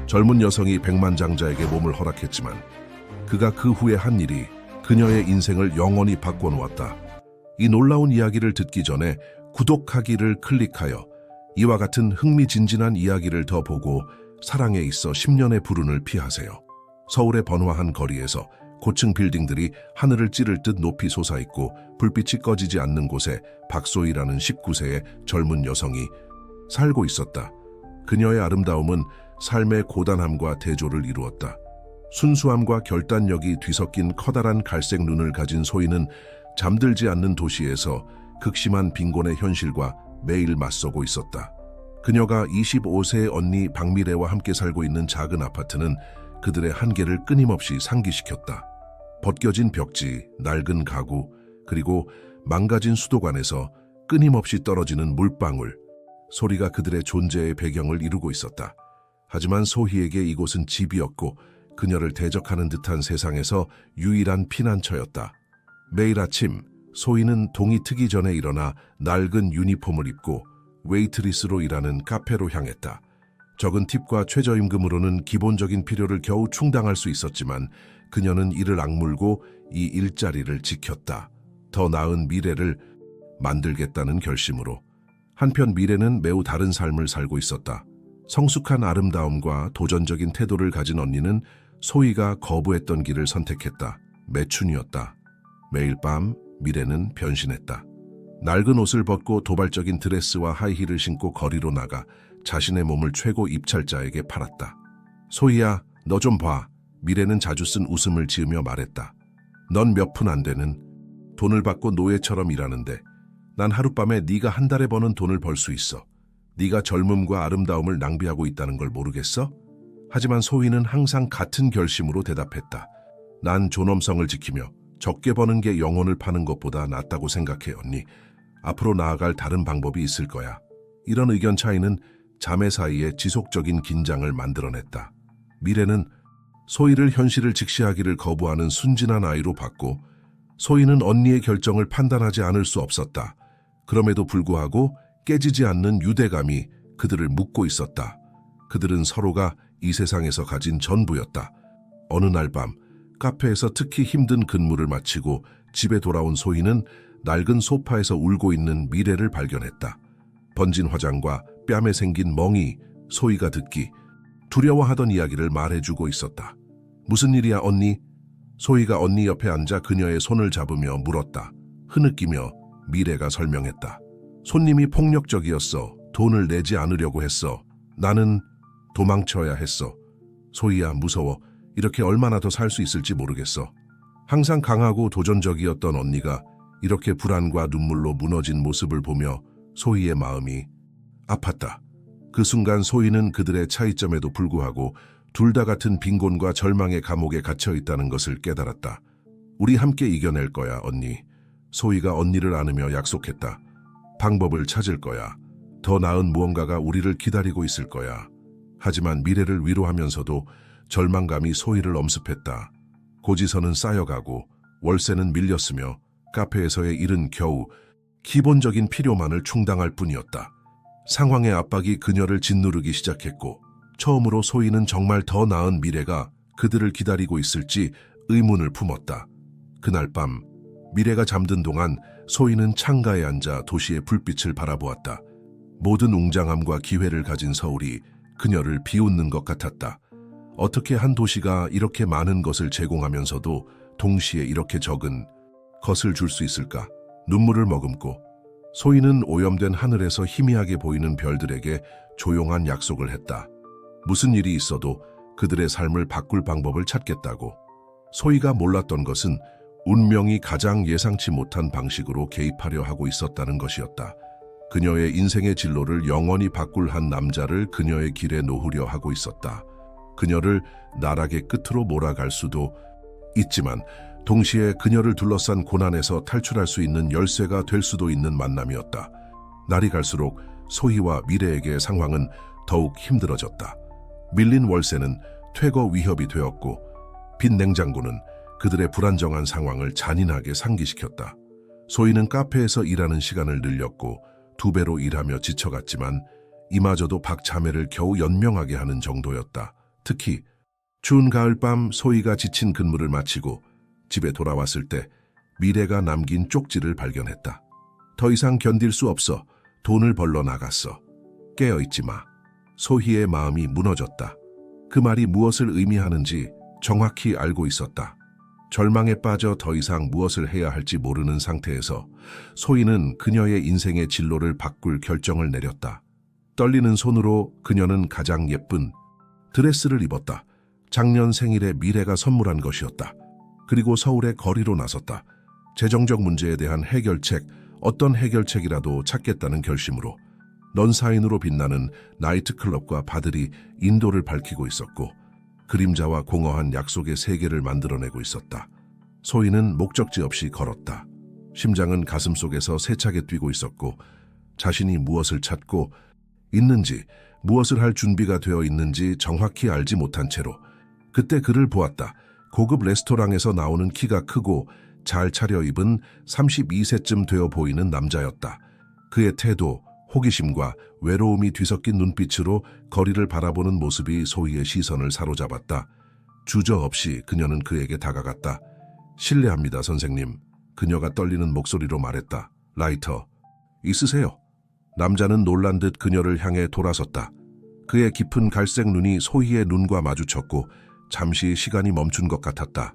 젊은 여성이 백만장자에게 몸을 허락했지만 그가 그 후에 한 일이 그녀의 인생을 영원히 바꿔놓았다. 이 놀라운 이야기를 듣기 전에 구독하기를 클릭하여 이와 같은 흥미진진한 이야기를 더 보고 사랑에 있어 10년의 불운을 피하세요. 서울의 번화한 거리에서 고층 빌딩들이 하늘을 찌를 듯 높이 솟아있고 불빛이 꺼지지 않는 곳에 박소희라는 19세의 젊은 여성이 살고 있었다. 그녀의 아름다움은 삶의 고단함과 대조를 이루었다. 순수함과 결단력이 뒤섞인 커다란 갈색 눈을 가진 소희는 잠들지 않는 도시에서 극심한 빈곤의 현실과 매일 맞서고 있었다. 그녀가 25세의 언니 박미래와 함께 살고 있는 작은 아파트는 그들의 한계를 끊임없이 상기시켰다. 벗겨진 벽지, 낡은 가구, 그리고 망가진 수도관에서 끊임없이 떨어지는 물방울, 소리가 그들의 존재의 배경을 이루고 있었다. 하지만 소희에게 이곳은 집이었고 그녀를 대적하는 듯한 세상에서 유일한 피난처였다. 매일 아침 소희는 동이 트기 전에 일어나 낡은 유니폼을 입고 웨이트리스로 일하는 카페로 향했다. 적은 팁과 최저임금으로는 기본적인 필요를 겨우 충당할 수 있었지만 그녀는 이를 악물고 이 일자리를 지켰다. 더 나은 미래를 만들겠다는 결심으로. 한편 미래는 매우 다른 삶을 살고 있었다. 성숙한 아름다움과 도전적인 태도를 가진 언니는 소희가 거부했던 길을 선택했다. 매춘이었다. 매일 밤 미래는 변신했다. 낡은 옷을 벗고 도발적인 드레스와 하이힐을 신고 거리로 나가 자신의 몸을 최고 입찰자에게 팔았다. 소희야, 너 좀 봐. 미래는 자주 쓴 웃음을 지으며 말했다. 넌 몇 푼 안 되는 돈을 받고 노예처럼 일하는데 난 하룻밤에 네가 한 달에 버는 돈을 벌 수 있어. 네가 젊음과 아름다움을 낭비하고 있다는 걸 모르겠어? 하지만 소희는 항상 같은 결심으로 대답했다. 난 존엄성을 지키며 적게 버는 게 영혼을 파는 것보다 낫다고 생각해, 언니. 앞으로 나아갈 다른 방법이 있을 거야. 이런 의견 차이는 자매 사이에 지속적인 긴장을 만들어냈다. 미래는 소희를 현실을 직시하기를 거부하는 순진한 아이로 봤고 소희는 언니의 결정을 판단하지 않을 수 없었다. 그럼에도 불구하고 깨지지 않는 유대감이 그들을 묶고 있었다. 그들은 서로가 이 세상에서 가진 전부였다. 어느 날 밤 카페에서 특히 힘든 근무를 마치고 집에 돌아온 소희는 낡은 소파에서 울고 있는 미래를 발견했다. 번진 화장과 뺨에 생긴 멍이 소희가 듣기 두려워하던 이야기를 말해주고 있었다. 무슨 일이야, 언니? 소희가 언니 옆에 앉아 그녀의 손을 잡으며 물었다. 흐느끼며 미래가 설명했다. 손님이 폭력적이었어. 돈을 내지 않으려고 했어. 나는 도망쳐야 했어. 소희야, 무서워. 이렇게 얼마나 더 살 수 있을지 모르겠어. 항상 강하고 도전적이었던 언니가 이렇게 불안과 눈물로 무너진 모습을 보며 소희의 마음이 아팠다. 그 순간 소희는 그들의 차이점에도 불구하고 둘 다 같은 빈곤과 절망의 감옥에 갇혀 있다는 것을 깨달았다. 우리 함께 이겨낼 거야, 언니. 소희가 언니를 안으며 약속했다. 방법을 찾을 거야. 더 나은 무언가가 우리를 기다리고 있을 거야. 하지만 미래를 위로하면서도 절망감이 소희를 엄습했다. 고지서는 쌓여가고 월세는 밀렸으며 카페에서의 일은 겨우 기본적인 필요만을 충당할 뿐이었다. 상황의 압박이 그녀를 짓누르기 시작했고 처음으로 소희는 정말 더 나은 미래가 그들을 기다리고 있을지 의문을 품었다. 그날 밤 미래가 잠든 동안 소희는 창가에 앉아 도시의 불빛을 바라보았다. 모든 웅장함과 기회를 가진 서울이 그녀를 비웃는 것 같았다. 어떻게 한 도시가 이렇게 많은 것을 제공하면서도 동시에 이렇게 적은 것을 줄 수 있을까? 눈물을 머금고 소희는 오염된 하늘에서 희미하게 보이는 별들에게 조용한 약속을 했다. 무슨 일이 있어도 그들의 삶을 바꿀 방법을 찾겠다고. 소희가 몰랐던 것은 운명이 가장 예상치 못한 방식으로 개입하려 하고 있었다는 것이었다. 그녀의 인생의 진로를 영원히 바꿀 한 남자를 그녀의 길에 놓으려 하고 있었다. 그녀를 나락의 끝으로 몰아갈 수도 있지만 동시에 그녀를 둘러싼 고난에서 탈출할 수 있는 열쇠가 될 수도 있는 만남이었다. 날이 갈수록 소희와 미래에게 상황은 더욱 힘들어졌다. 밀린 월세는 퇴거 위협이 되었고 빈 냉장고는 그들의 불안정한 상황을 잔인하게 상기시켰다. 소희는 카페에서 일하는 시간을 늘렸고 2배로 일하며 지쳐갔지만 이마저도 박자매를 겨우 연명하게 하는 정도였다. 특히 추운 가을밤 소희가 지친 근무를 마치고 집에 돌아왔을 때 미래가 남긴 쪽지를 발견했다. 더 이상 견딜 수 없어 돈을 벌러 나갔어. 깨어있지 마. 소희의 마음이 무너졌다. 그 말이 무엇을 의미하는지 정확히 알고 있었다. 절망에 빠져 더 이상 무엇을 해야 할지 모르는 상태에서 소희는 그녀의 인생의 진로를 바꿀 결정을 내렸다. 떨리는 손으로 그녀는 가장 예쁜 드레스를 입었다. 작년 생일에 미래가 선물한 것이었다. 그리고 서울의 거리로 나섰다. 재정적 문제에 대한 해결책, 어떤 해결책이라도 찾겠다는 결심으로 넌사인으로 빛나는 나이트클럽과 바들이 인도를 밝히고 있었고 그림자와 공허한 약속의 세계를 만들어내고 있었다. 소희는 목적지 없이 걸었다. 심장은 가슴속에서 세차게 뛰고 있었고 자신이 무엇을 찾고 있는지, 무엇을 할 준비가 되어 있는지 정확히 알지 못한 채로 그때 그를 보았다. 고급 레스토랑에서 나오는 키가 크고 잘 차려입은 32세쯤 되어 보이는 남자였다. 그의 태도, 호기심과 외로움이 뒤섞인 눈빛으로 거리를 바라보는 모습이 소희의 시선을 사로잡았다. 주저없이 그녀는 그에게 다가갔다. 실례합니다, 선생님. 그녀가 떨리는 목소리로 말했다. 라이터, 있으세요? 남자는 놀란 듯 그녀를 향해 돌아섰다. 그의 깊은 갈색 눈이 소희의 눈과 마주쳤고 잠시 시간이 멈춘 것 같았다.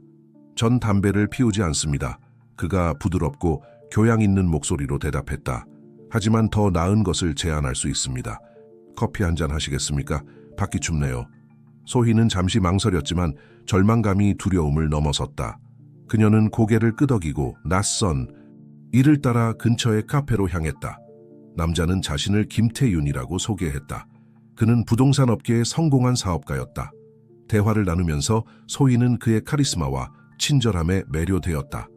전 담배를 피우지 않습니다. 그가 부드럽고 교양 있는 목소리로 대답했다. 하지만 더 나은 것을 제안할 수 있습니다. 커피 한잔 하시겠습니까? 밖이 춥네요. 소희는 잠시 망설였지만 절망감이 두려움을 넘어섰다. 그녀는 고개를 끄덕이고 낯선 이를 따라 근처의 카페로 향했다. 남자는 자신을 김태윤이라고 소개했다. 그는 부동산 업계의 성공한 사업가였다. 대화를 나누면서 소희는 그의 카리스마와 친절함에 매료되었다.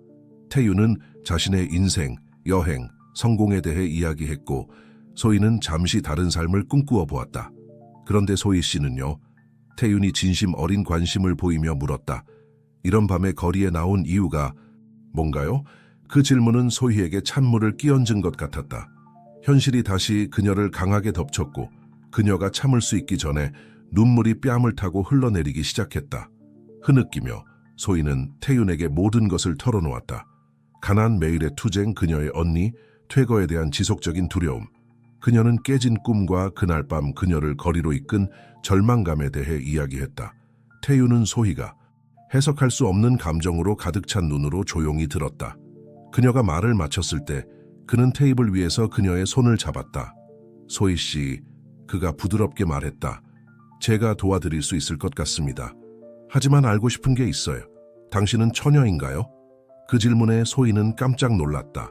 태윤은 자신의 인생, 여행, 성공에 대해 이야기했고 소희는 잠시 다른 삶을 꿈꾸어 보았다. 그런데 소희 씨는요? 태윤이 진심 어린 관심을 보이며 물었다. 이런 밤에 거리에 나온 이유가 뭔가요? 그 질문은 소희에게 찬물을 끼얹은 것 같았다. 현실이 다시 그녀를 강하게 덮쳤고 그녀가 참을 수 있기 전에 눈물이 뺨을 타고 흘러내리기 시작했다. 흐느끼며 소희는 태윤에게 모든 것을 털어놓았다. 가난 매일의 투쟁, 그녀의 언니, 퇴거에 대한 지속적인 두려움, 그녀는 깨진 꿈과 그날 밤 그녀를 거리로 이끈 절망감에 대해 이야기했다. 태윤은 소희가 해석할 수 없는 감정으로 가득 찬 눈으로 조용히 들었다. 그녀가 말을 마쳤을 때 그는 테이블 위에서 그녀의 손을 잡았다. 소희 씨, 그가 부드럽게 말했다. 제가 도와드릴 수 있을 것 같습니다. 하지만 알고 싶은 게 있어요. 당신은 처녀인가요? 그 질문에 소희는 깜짝 놀랐다.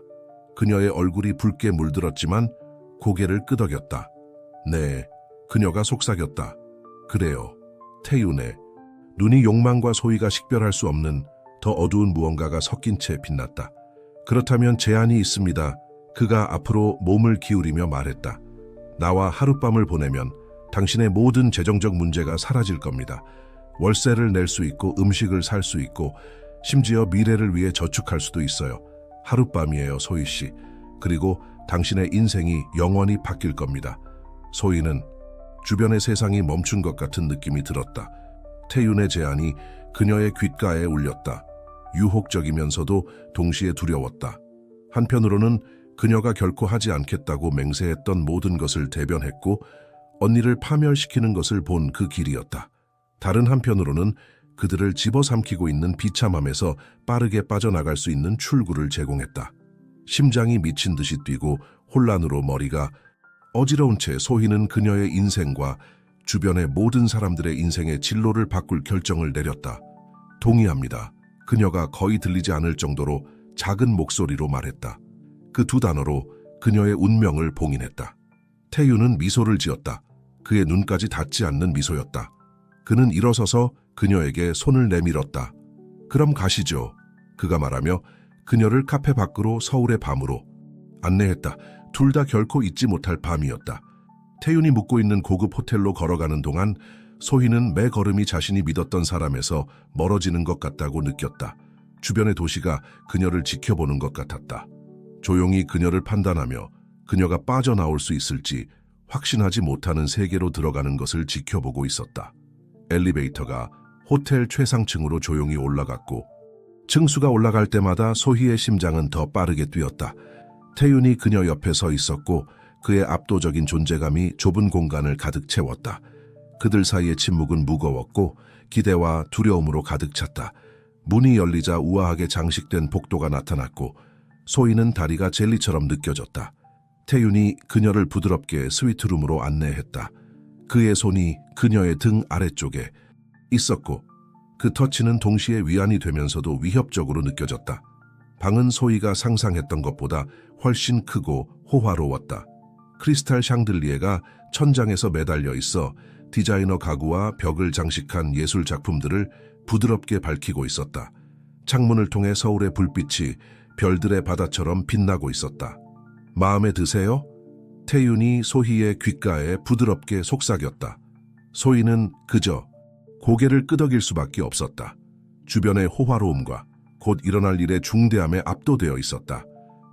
그녀의 얼굴이 붉게 물들었지만 고개를 끄덕였다. 네, 그녀가 속삭였다. 그래요, 태윤의 눈이 욕망과 소희가 식별할 수 없는 더 어두운 무언가가 섞인 채 빛났다. 그렇다면 제안이 있습니다. 그가 앞으로 몸을 기울이며 말했다. 나와 하룻밤을 보내면 당신의 모든 재정적 문제가 사라질 겁니다. 월세를 낼 수 있고 음식을 살 수 있고 심지어 미래를 위해 저축할 수도 있어요. 하룻밤이에요, 소희 씨. 그리고 당신의 인생이 영원히 바뀔 겁니다. 소희는 주변의 세상이 멈춘 것 같은 느낌이 들었다. 태윤의 제안이 그녀의 귓가에 울렸다. 유혹적이면서도 동시에 두려웠다. 한편으로는 그녀가 결코 하지 않겠다고 맹세했던 모든 것을 대변했고 언니를 파멸시키는 것을 본 그 길이었다. 다른 한편으로는 그들을 집어삼키고 있는 비참함에서 빠르게 빠져나갈 수 있는 출구를 제공했다. 심장이 미친 듯이 뛰고 혼란으로 머리가 어지러운 채 소희는 그녀의 인생과 주변의 모든 사람들의 인생의 진로를 바꿀 결정을 내렸다. 동의합니다. 그녀가 거의 들리지 않을 정도로 작은 목소리로 말했다. 그 두 단어로 그녀의 운명을 봉인했다. 태윤은 미소를 지었다. 그의 눈까지 닿지 않는 미소였다. 그는 일어서서 그녀에게 손을 내밀었다. 그럼 가시죠. 그가 말하며 그녀를 카페 밖으로 서울의 밤으로 안내했다. 둘 다 결코 잊지 못할 밤이었다. 태윤이 묵고 있는 고급 호텔로 걸어가는 동안 소희는 매 걸음이 자신이 믿었던 사람에서 멀어지는 것 같다고 느꼈다. 주변의 도시가 그녀를 지켜보는 것 같았다. 조용히 그녀를 판단하며 그녀가 빠져나올 수 있을지 확신하지 못하는 세계로 들어가는 것을 지켜보고 있었다. 엘리베이터가 호텔 최상층으로 조용히 올라갔고 층수가 올라갈 때마다 소희의 심장은 더 빠르게 뛰었다. 태윤이 그녀 옆에 서 있었고 그의 압도적인 존재감이 좁은 공간을 가득 채웠다. 그들 사이의 침묵은 무거웠고 기대와 두려움으로 가득 찼다. 문이 열리자 우아하게 장식된 복도가 나타났고 소희는 다리가 젤리처럼 느껴졌다. 태윤이 그녀를 부드럽게 스위트룸으로 안내했다. 그의 손이 그녀의 등 아래쪽에 있었고 그 터치는 동시에 위안이 되면서도 위협적으로 느껴졌다. 방은 소희가 상상했던 것보다 훨씬 크고 호화로웠다. 크리스탈 샹들리에가 천장에서 매달려 있어 디자이너 가구와 벽을 장식한 예술 작품들을 부드럽게 밝히고 있었다. 창문을 통해 서울의 불빛이 별들의 바다처럼 빛나고 있었다. 마음에 드세요? 태윤이 소희의 귓가에 부드럽게 속삭였다. 소희는 그저 고개를 끄덕일 수밖에 없었다. 주변의 호화로움과 곧 일어날 일의 중대함에 압도되어 있었다.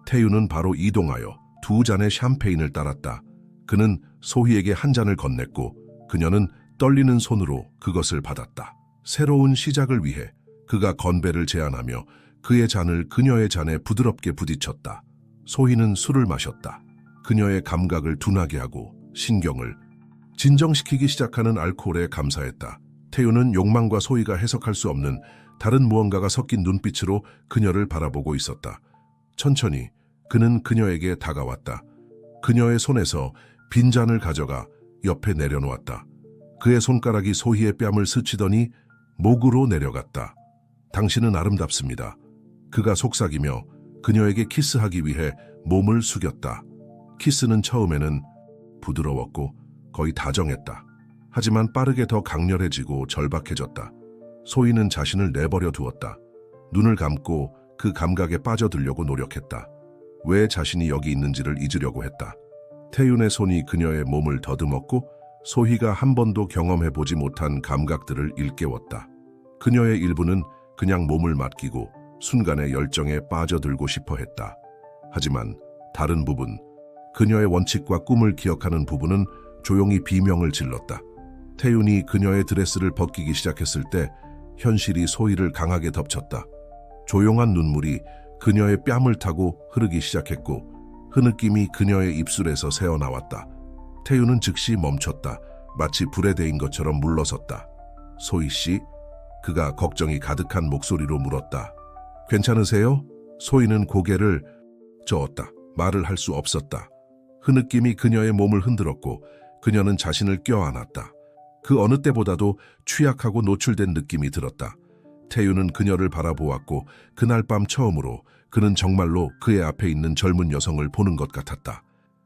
태윤은 바로 이동하여 2잔의 샴페인을 따랐다. 그는 소희에게 한 잔을 건넸고 그녀는 떨리는 손으로 그것을 받았다. 새로운 시작을 위해 그가 건배를 제안하며 그의 잔을 그녀의 잔에 부드럽게 부딪혔다. 소희는 술을 마셨다. 그녀의 감각을 둔하게 하고 신경을 진정시키기 시작하는 알코올에 감사했다. 태윤은 욕망과 소희가 해석할 수 없는 다른 무언가가 섞인 눈빛으로 그녀를 바라보고 있었다. 천천히 그는 그녀에게 다가왔다. 그녀의 손에서 빈잔을 가져가 옆에 내려놓았다. 그의 손가락이 소희의 뺨을 스치더니 목으로 내려갔다. 당신은 아름답습니다. 그가 속삭이며 그녀에게 키스하기 위해 몸을 숙였다. 키스는 처음에는 부드러웠고 거의 다정했다. 하지만 빠르게 더 강렬해지고 절박해졌다. 소희는 자신을 내버려 두었다. 눈을 감고 그 감각에 빠져들려고 노력했다. 왜 자신이 여기 있는지를 잊으려고 했다. 태윤의 손이 그녀의 몸을 더듬었고 소희가 한 번도 경험해보지 못한 감각들을 일깨웠다. 그녀의 일부는 그냥 몸을 맡기고 순간의 열정에 빠져들고 싶어 했다. 하지만 다른 부분, 그녀의 원칙과 꿈을 기억하는 부분은 조용히 비명을 질렀다. 태윤이 그녀의 드레스를 벗기기 시작했을 때 현실이 소희를 강하게 덮쳤다. 조용한 눈물이 그녀의 뺨을 타고 흐르기 시작했고 흐느낌이 그녀의 입술에서 새어나왔다. 태윤은 즉시 멈췄다. 마치 불에 데인 것처럼 물러섰다. 소희 씨? 그가 걱정이 가득한 목소리로 물었다. 괜찮으세요? 소희는 고개를 저었다. 말을 할 수 없었다. 흐느낌이 그녀의 몸을 흔들었고 그녀는 자신을 껴안았다. 그 어느 때보다도 취약하고 노출된 느낌이 들었다. 태윤은 그녀를 바라보았고 그날 밤 처음으로 그는 정말로 그의 앞에 있는 젊은 여성을 보는 것 같았다.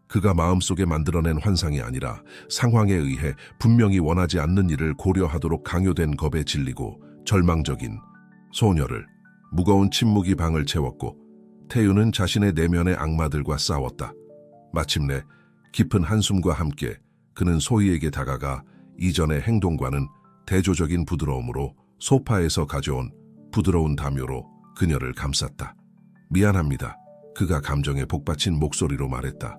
그가 마음속에 만들어낸 환상이 아니라 상황에 의해 분명히 원하지 않는 일을 고려하도록 강요된 겁에 질리고 절망적인 소녀를. 무거운 침묵이 방을 채웠고 태윤은 자신의 내면의 악마들과 싸웠다. 마침내 깊은 한숨과 함께 그는 소희에게 다가가 이전의 행동과는 대조적인 부드러움으로 소파에서 가져온 부드러운 담요로 그녀를 감쌌다. 미안합니다. 그가 감정에 복받친 목소리로 말했다.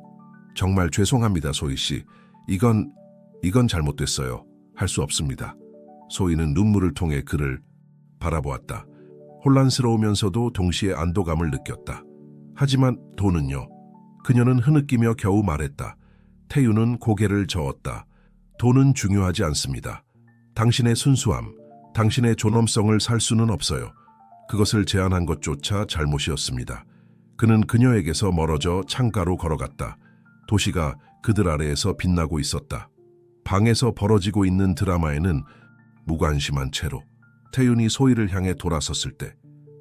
정말 죄송합니다, 소희 씨. 이건 잘못됐어요. 할 수 없습니다. 소희는 눈물을 통해 그를 바라보았다. 혼란스러우면서도 동시에 안도감을 느꼈다. 하지만 돈은요? 그녀는 흐느끼며 겨우 말했다. 태윤은 고개를 저었다. 돈은 중요하지 않습니다. 당신의 순수함, 당신의 존엄성을 살 수는 없어요. 그것을 제안한 것조차 잘못이었습니다. 그는 그녀에게서 멀어져 창가로 걸어갔다. 도시가 그들 아래에서 빛나고 있었다. 방에서 벌어지고 있는 드라마에는 무관심한 채로 태윤이 소희를 향해 돌아섰을 때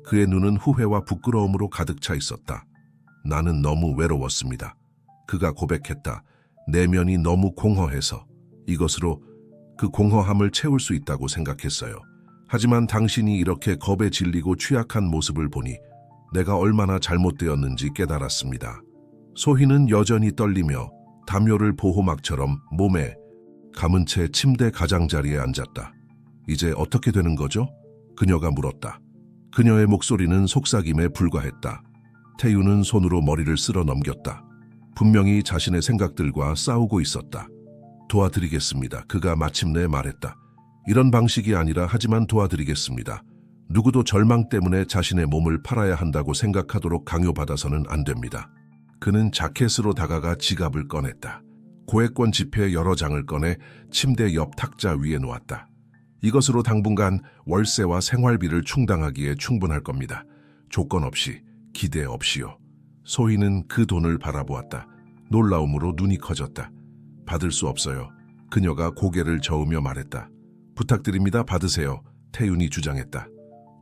그의 눈은 후회와 부끄러움으로 가득 차 있었다. 나는 너무 외로웠습니다. 그가 고백했다. 내면이 너무 공허해서 이것으로 그 공허함을 채울 수 있다고 생각했어요. 하지만 당신이 이렇게 겁에 질리고 취약한 모습을 보니 내가 얼마나 잘못되었는지 깨달았습니다. 소희는 여전히 떨리며 담요를 보호막처럼 몸에 감은 채 침대 가장자리에 앉았다. 이제 어떻게 되는 거죠? 그녀가 물었다. 그녀의 목소리는 속삭임에 불과했다. 태윤은 손으로 머리를 쓸어 넘겼다. 분명히 자신의 생각들과 싸우고 있었다. 도와드리겠습니다. 그가 마침내 말했다. 이런 방식이 아니라 하지만 도와드리겠습니다. 누구도 절망 때문에 자신의 몸을 팔아야 한다고 생각하도록 강요받아서는 안 됩니다. 그는 자켓으로 다가가 지갑을 꺼냈다. 고액권 지폐 여러 장을 꺼내 침대 옆 탁자 위에 놓았다. 이것으로 당분간 월세와 생활비를 충당하기에 충분할 겁니다. 조건 없이, 기대 없이요. 소희는 그 돈을 바라보았다. 놀라움으로 눈이 커졌다. 받을 수 없어요. 그녀가 고개를 저으며 말했다. 부탁드립니다. 받으세요. 태윤이 주장했다.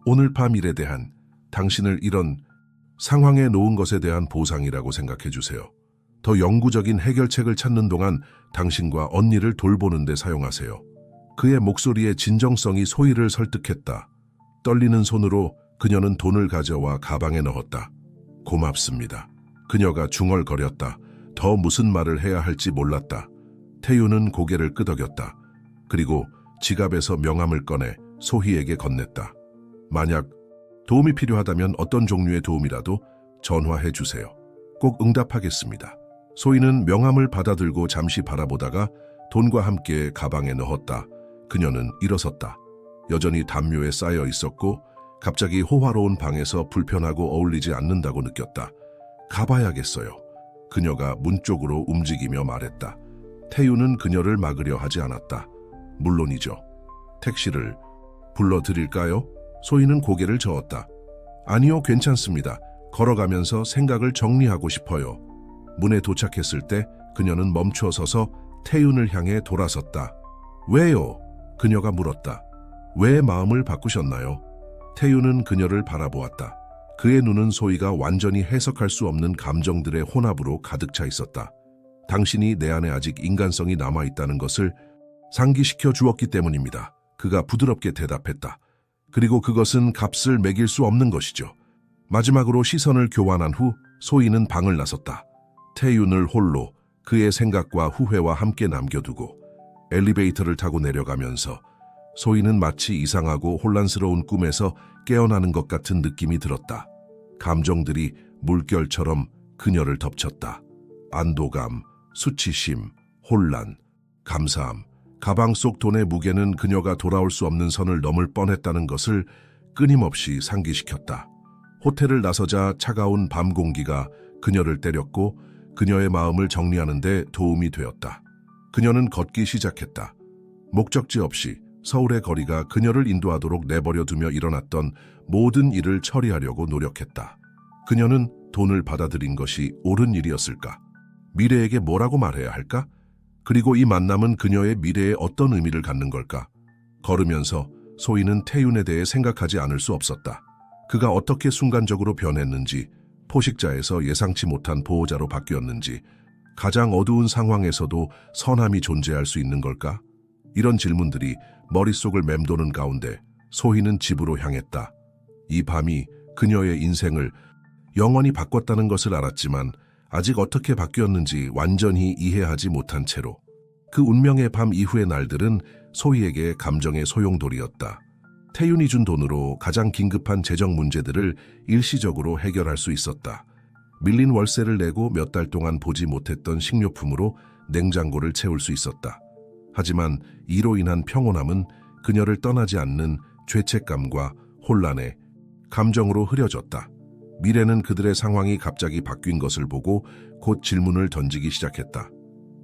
오늘 밤 일에 대한 당신을 이런 상황에 놓은 것에 대한 보상이라고 생각해 주세요. 더 영구적인 해결책을 찾는 동안 당신과 언니를 돌보는 데 사용하세요. 그의 목소리의 진정성이 소희를 설득했다. 떨리는 손으로 그녀는 돈을 가져와 가방에 넣었다. 고맙습니다. 그녀가 중얼거렸다. 더 무슨 말을 해야 할지 몰랐다. 태윤은 고개를 끄덕였다. 그리고 지갑에서 명함을 꺼내 소희에게 건넸다. 만약 도움이 필요하다면 어떤 종류의 도움이라도 전화해 주세요. 꼭 응답하겠습니다. 소희는 명함을 받아들고 잠시 바라보다가 돈과 함께 가방에 넣었다. 그녀는 일어섰다. 여전히 담요에 쌓여 있었고 갑자기 호화로운 방에서 불편하고 어울리지 않는다고 느꼈다. 가봐야겠어요. 그녀가 문 쪽으로 움직이며 말했다. 태윤은 그녀를 막으려 하지 않았다. 물론이죠. 택시를 불러드릴까요? 소희는 고개를 저었다. 아니요, 괜찮습니다. 걸어가면서 생각을 정리하고 싶어요. 문에 도착했을 때 그녀는 멈춰 서서 태윤을 향해 돌아섰다. 왜요? 그녀가 물었다. 왜 마음을 바꾸셨나요? 태윤은 그녀를 바라보았다. 그의 눈은 소희가 완전히 해석할 수 없는 감정들의 혼합으로 가득 차 있었다. 당신이 내 안에 아직 인간성이 남아있다는 것을 상기시켜 주었기 때문입니다. 그가 부드럽게 대답했다. 그리고 그것은 값을 매길 수 없는 것이죠. 마지막으로 시선을 교환한 후 소희는 방을 나섰다. 태윤을 홀로 그의 생각과 후회와 함께 남겨두고 엘리베이터를 타고 내려가면서 소희는 마치 이상하고 혼란스러운 꿈에서 깨어나는 것 같은 느낌이 들었다. 감정들이 물결처럼 그녀를 덮쳤다. 안도감, 수치심, 혼란, 감사함. 가방 속 돈의 무게는 그녀가 돌아올 수 없는 선을 넘을 뻔했다는 것을 끊임없이 상기시켰다. 호텔을 나서자 차가운 밤 공기가 그녀를 때렸고 그녀의 마음을 정리하는 데 도움이 되었다. 그녀는 걷기 시작했다. 목적지 없이 서울의 거리가 그녀를 인도하도록 내버려두며 일어났던 모든 일을 처리하려고 노력했다. 그녀는 돈을 받아들인 것이 옳은 일이었을까? 미래에게 뭐라고 말해야 할까? 그리고 이 만남은 그녀의 미래에 어떤 의미를 갖는 걸까? 걸으면서 소희는 태윤에 대해 생각하지 않을 수 없었다. 그가 어떻게 순간적으로 변했는지, 포식자에서 예상치 못한 보호자로 바뀌었는지, 가장 어두운 상황에서도 선함이 존재할 수 있는 걸까? 이런 질문들이 머릿속을 맴도는 가운데 소희는 집으로 향했다. 이 밤이 그녀의 인생을 영원히 바꿨다는 것을 알았지만 아직 어떻게 바뀌었는지 완전히 이해하지 못한 채로 그 운명의 밤 이후의 날들은 소희에게 감정의 소용돌이였다. 태윤이 준 돈으로 가장 긴급한 재정 문제들을 일시적으로 해결할 수 있었다. 밀린 월세를 내고 몇 달 동안 보지 못했던 식료품으로 냉장고를 채울 수 있었다. 하지만 이로 인한 평온함은 그녀를 떠나지 않는 죄책감과 혼란의 감정으로 흐려졌다. 미래는 그들의 상황이 갑자기 바뀐 것을 보고 곧 질문을 던지기 시작했다.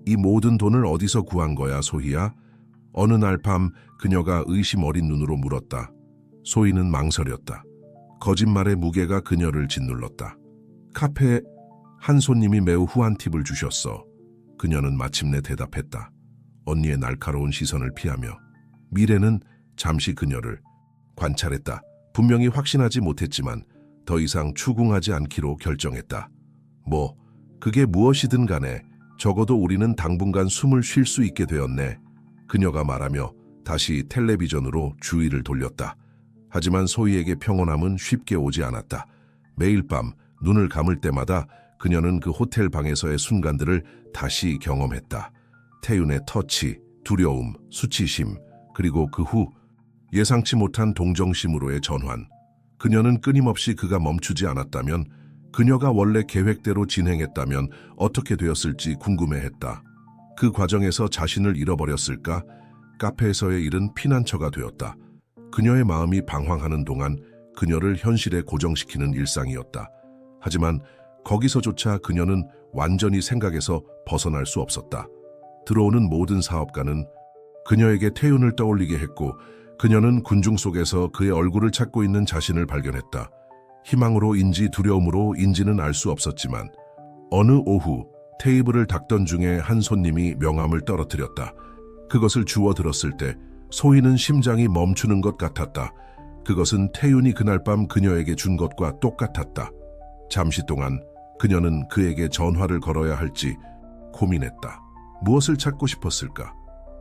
이 모든 돈을 어디서 구한 거야, 소희야? 어느 날 밤 그녀가 의심 어린 눈으로 물었다. 소희는 망설였다. 거짓말의 무게가 그녀를 짓눌렀다. 카페에 한 손님이 매우 후한 팁을 주셨어. 그녀는 마침내 대답했다. 언니의 날카로운 시선을 피하며 미래는 잠시 그녀를 관찰했다. 분명히 확신하지 못했지만 더 이상 추궁하지 않기로 결정했다. 그게 무엇이든 간에 적어도 우리는 당분간 숨을 쉴 수 있게 되었네. 그녀가 말하며 다시 텔레비전으로 주의를 돌렸다. 하지만 소희에게 평온함은 쉽게 오지 않았다. 매일 밤 눈을 감을 때마다 그녀는 그 호텔 방에서의 순간들을 다시 경험했다. 태윤의 터치, 두려움, 수치심, 그리고 그 후 예상치 못한 동정심으로의 전환. 그녀는 끊임없이 그가 멈추지 않았다면, 그녀가 원래 계획대로 진행했다면 어떻게 되었을지 궁금해했다. 그 과정에서 자신을 잃어버렸을까? 카페에서의 일은 피난처가 되었다. 그녀의 마음이 방황하는 동안 그녀를 현실에 고정시키는 일상이었다. 하지만 거기서조차 그녀는 완전히 생각에서 벗어날 수 없었다. 들어오는 모든 사업가는 그녀에게 태윤을 떠올리게 했고 그녀는 군중 속에서 그의 얼굴을 찾고 있는 자신을 발견했다. 희망으로인지 두려움으로인지는 알 수 없었지만 어느 오후 테이블을 닦던 중에 한 손님이 명함을 떨어뜨렸다. 그것을 주워 들었을 때 소희는 심장이 멈추는 것 같았다. 그것은 태윤이 그날 밤 그녀에게 준 것과 똑같았다. 잠시 동안 그녀는 그에게 전화를 걸어야 할지 고민했다. 무엇을 찾고 싶었을까?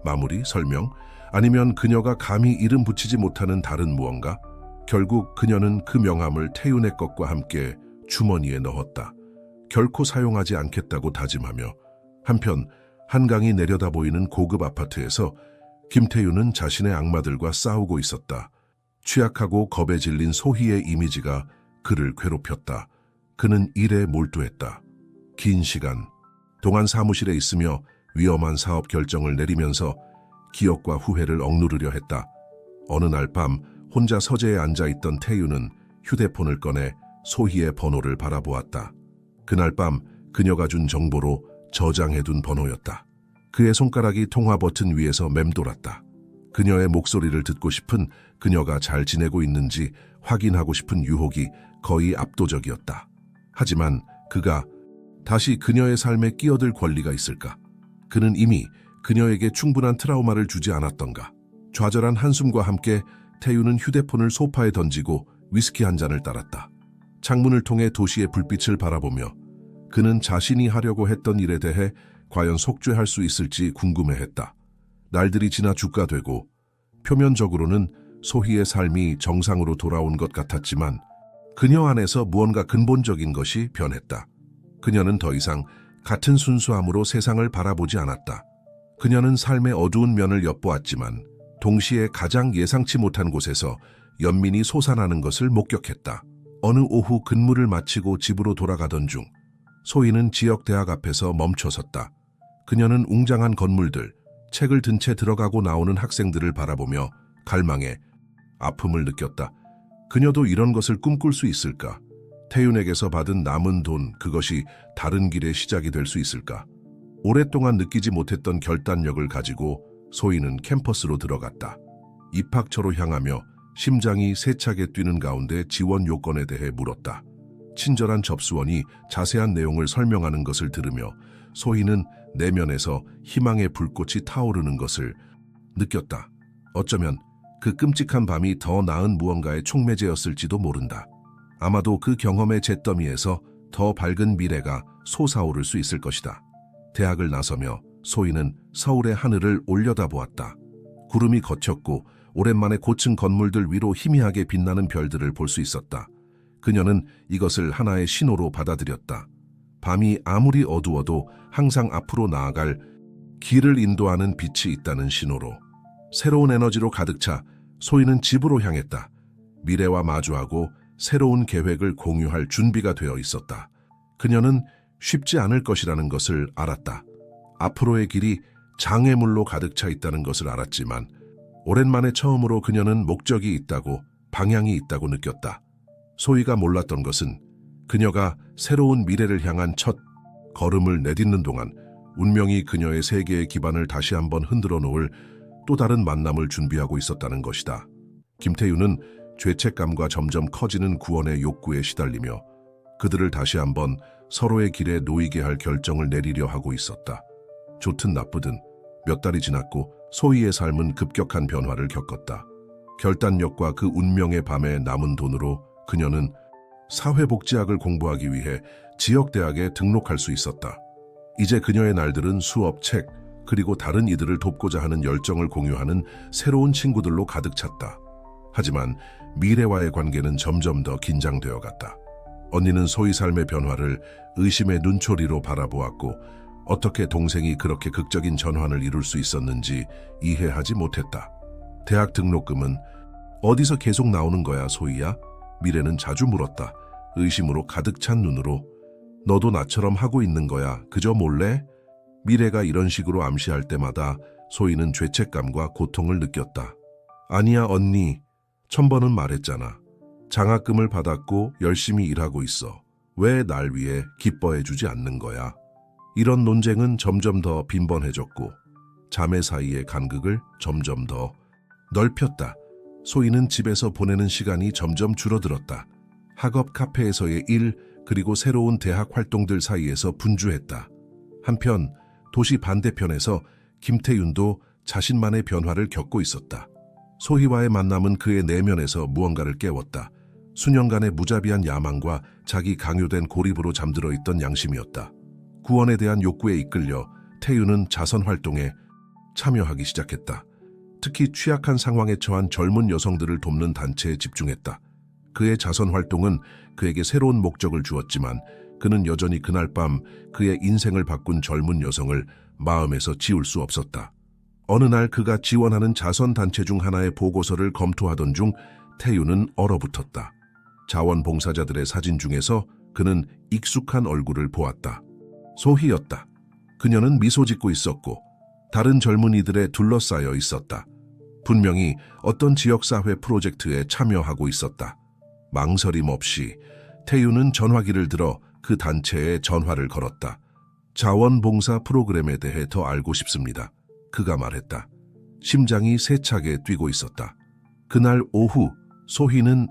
마무리, 설명, 아니면 그녀가 감히 이름 붙이지 못하는 다른 무언가? 결국 그녀는 그 명함을 태윤의 것과 함께 주머니에 넣었다. 결코 사용하지 않겠다고 다짐하며 한편 한강이 내려다 보이는 고급 아파트에서 김태윤은 자신의 악마들과 싸우고 있었다. 취약하고 겁에 질린 소희의 이미지가 그를 괴롭혔다. 그는 일에 몰두했다. 긴 시간 동안 사무실에 있으며 위험한 사업 결정을 내리면서 기억과 후회를 억누르려 했다. 어느 날 밤 혼자 서재에 앉아있던 태윤은 휴대폰을 꺼내 소희의 번호를 바라보았다. 그날 밤 그녀가 준 정보로 저장해둔 번호였다. 그의 손가락이 통화 버튼 위에서 맴돌았다. 그녀의 목소리를 듣고 싶은, 그녀가 잘 지내고 있는지 확인하고 싶은 유혹이 거의 압도적이었다. 하지만 그가 다시 그녀의 삶에 끼어들 권리가 있을까? 그는 이미 그녀에게 충분한 트라우마를 주지 않았던가? 좌절한 한숨과 함께 태윤은 휴대폰을 소파에 던지고 위스키 한 잔을 따랐다. 창문을 통해 도시의 불빛을 바라보며 그는 자신이 하려고 했던 일에 대해 과연 속죄할 수 있을지 궁금해했다. 날들이 지나 주가 되고 표면적으로는 소희의 삶이 정상으로 돌아온 것 같았지만 그녀 안에서 무언가 근본적인 것이 변했다. 그녀는 더 이상 같은 순수함으로 세상을 바라보지 않았다. 그녀는 삶의 어두운 면을 엿보았지만 동시에 가장 예상치 못한 곳에서 연민이 솟아나는 것을 목격했다. 어느 오후 근무를 마치고 집으로 돌아가던 중 소희는 지역 대학 앞에서 멈춰섰다. 그녀는 웅장한 건물들, 책을 든 채 들어가고 나오는 학생들을 바라보며 갈망에 아픔을 느꼈다. 그녀도 이런 것을 꿈꿀 수 있을까? 태윤에게서 받은 남은 돈, 그것이 다른 길의 시작이 될 수 있을까? 오랫동안 느끼지 못했던 결단력을 가지고 소희는 캠퍼스로 들어갔다. 입학처로 향하며 심장이 세차게 뛰는 가운데 지원 요건에 대해 물었다. 친절한 접수원이 자세한 내용을 설명하는 것을 들으며 소희는 내면에서 희망의 불꽃이 타오르는 것을 느꼈다. 어쩌면 그 끔찍한 밤이 더 나은 무언가의 촉매제였을지도 모른다. 아마도 그 경험의 잿더미에서 더 밝은 미래가 솟아오를 수 있을 것이다. 대학을 나서며 소희는 서울의 하늘을 올려다보았다. 구름이 걷혔고 오랜만에 고층 건물들 위로 희미하게 빛나는 별들을 볼 수 있었다. 그녀는 이것을 하나의 신호로 받아들였다. 밤이 아무리 어두워도 항상 앞으로 나아갈 길을 인도하는 빛이 있다는 신호로. 새로운 에너지로 가득 차 소희는 집으로 향했다. 미래와 마주하고 새로운 계획을 공유할 준비가 되어 있었다. 그녀는 쉽지 않을 것이라는 것을 알았다. 앞으로의 길이 장애물로 가득 차 있다는 것을 알았지만 오랜만에 처음으로 그녀는 목적이 있다고, 방향이 있다고 느꼈다. 소희가 몰랐던 것은 그녀가 새로운 미래를 향한 첫 걸음을 내딛는 동안 운명이 그녀의 세계의 기반을 다시 한번 흔들어 놓을 또 다른 만남을 준비하고 있었다는 것이다. 김태윤은 죄책감과 점점 커지는 구원의 욕구에 시달리며 그들을 다시 한번 서로의 길에 놓이게 할 결정을 내리려 하고 있었다. 좋든 나쁘든 몇 달이 지났고 소희의 삶은 급격한 변화를 겪었다. 결단력과 그 운명의 밤에 남은 돈으로 그녀는 사회복지학을 공부하기 위해 지역대학에 등록할 수 있었다. 이제 그녀의 날들은 수업, 책, 그리고 다른 이들을 돕고자 하는 열정을 공유하는 새로운 친구들로 가득 찼다. 하지만 미래와의 관계는 점점 더 긴장되어 갔다. 언니는 소희 삶의 변화를 의심의 눈초리로 바라보았고 어떻게 동생이 그렇게 극적인 전환을 이룰 수 있었는지 이해하지 못했다. 대학 등록금은 어디서 계속 나오는 거야, 소희야? 미래는 자주 물었다. 의심으로 가득 찬 눈으로. 너도 나처럼 하고 있는 거야, 그저 몰래? 미래가 이런 식으로 암시할 때마다 소희는 죄책감과 고통을 느꼈다. 아니야 언니, 1000번은 말했잖아. 장학금을 받았고 열심히 일하고 있어. 왜 날 위해 기뻐해주지 않는 거야? 이런 논쟁은 점점 더 빈번해졌고 자매 사이의 간극을 점점 더 넓혔다. 소희는 집에서 보내는 시간이 점점 줄어들었다. 학업 카페에서의 일, 그리고 새로운 대학 활동들 사이에서 분주했다. 한편 도시 반대편에서 김태윤도 자신만의 변화를 겪고 있었다. 소희와의 만남은 그의 내면에서 무언가를 깨웠다. 수년간의 무자비한 야망과 자기 강요된 고립으로 잠들어 있던 양심이었다. 구원에 대한 욕구에 이끌려 태윤은 자선 활동에 참여하기 시작했다. 특히 취약한 상황에 처한 젊은 여성들을 돕는 단체에 집중했다. 그의 자선 활동은 그에게 새로운 목적을 주었지만 그는 여전히 그날 밤 그의 인생을 바꾼 젊은 여성을 마음에서 지울 수 없었다. 어느 날 그가 지원하는 자선 단체 중 하나의 보고서를 검토하던 중 태윤은 얼어붙었다. 자원봉사자들의 사진 중에서 그는 익숙한 얼굴을 보았다. 소희였다. 그녀는 미소 짓고 있었고 다른 젊은이들에 둘러싸여 있었다. 분명히 어떤 지역사회 프로젝트에 참여하고 있었다. 망설임 없이 태윤은 전화기를 들어 그 단체에 전화를 걸었다. 자원봉사 프로그램에 대해 더 알고 싶습니다. 그가 말했다. 심장이 세차게 뛰고 있었다. 그날 오후 소희는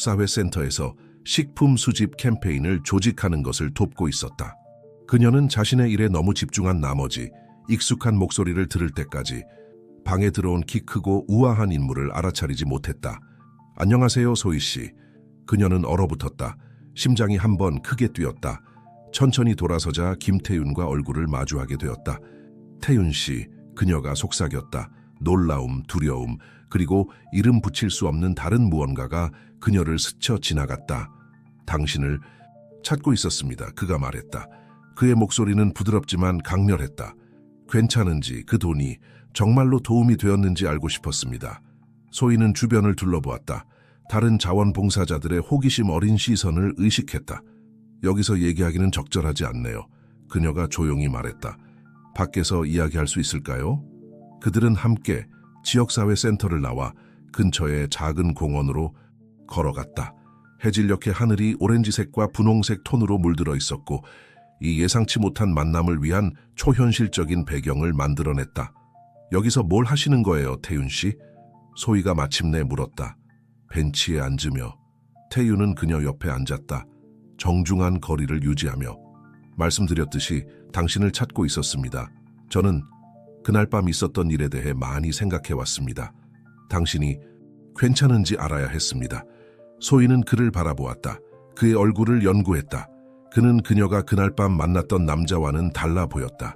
지역사회센터에서 식품 수집 캠페인을 조직하는 것을 돕고 있었다. 그녀는 자신의 일에 너무 집중한 나머지 익숙한 목소리를 들을 때까지 방에 들어온 키 크고 우아한 인물을 알아차리지 못했다. 안녕하세요, 소희 씨. 그녀는 얼어붙었다. 심장이 한번 크게 뛰었다. 천천히 돌아서자 김태윤과 얼굴을 마주하게 되었다. 태윤 씨, 그녀가 속삭였다. 놀라움, 두려움, 그리고 이름 붙일 수 없는 다른 무언가가 그녀를 스쳐 지나갔다. 당신을 찾고 있었습니다. 그가 말했다. 그의 목소리는 부드럽지만 강렬했다. 괜찮은지, 그 돈이 정말로 도움이 되었는지 알고 싶었습니다. 소희는 주변을 둘러보았다. 다른 자원봉사자들의 호기심 어린 시선을 의식했다. 여기서 얘기하기는 적절하지 않네요. 그녀가 조용히 말했다. 밖에서 이야기할 수 있을까요? 그들은 함께 지역사회 센터를 나와 근처의 작은 공원으로 걸어갔다. 해질녘의 하늘이 오렌지색과 분홍색 톤으로 물들어 있었고 이 예상치 못한 만남을 위한 초현실적인 배경을 만들어냈다. 여기서 뭘 하시는 거예요, 태윤 씨? 소희가 마침내 물었다. 벤치에 앉으며 태윤은 그녀 옆에 앉았다. 정중한 거리를 유지하며 말씀드렸듯이 당신을 찾고 있었습니다. 저는 그날 밤 있었던 일에 대해 많이 생각해왔습니다. 당신이 괜찮은지 알아야 했습니다. 소희는 그를 바라보았다. 그의 얼굴을 연구했다. 그는 그녀가 그날 밤 만났던 남자와는 달라 보였다.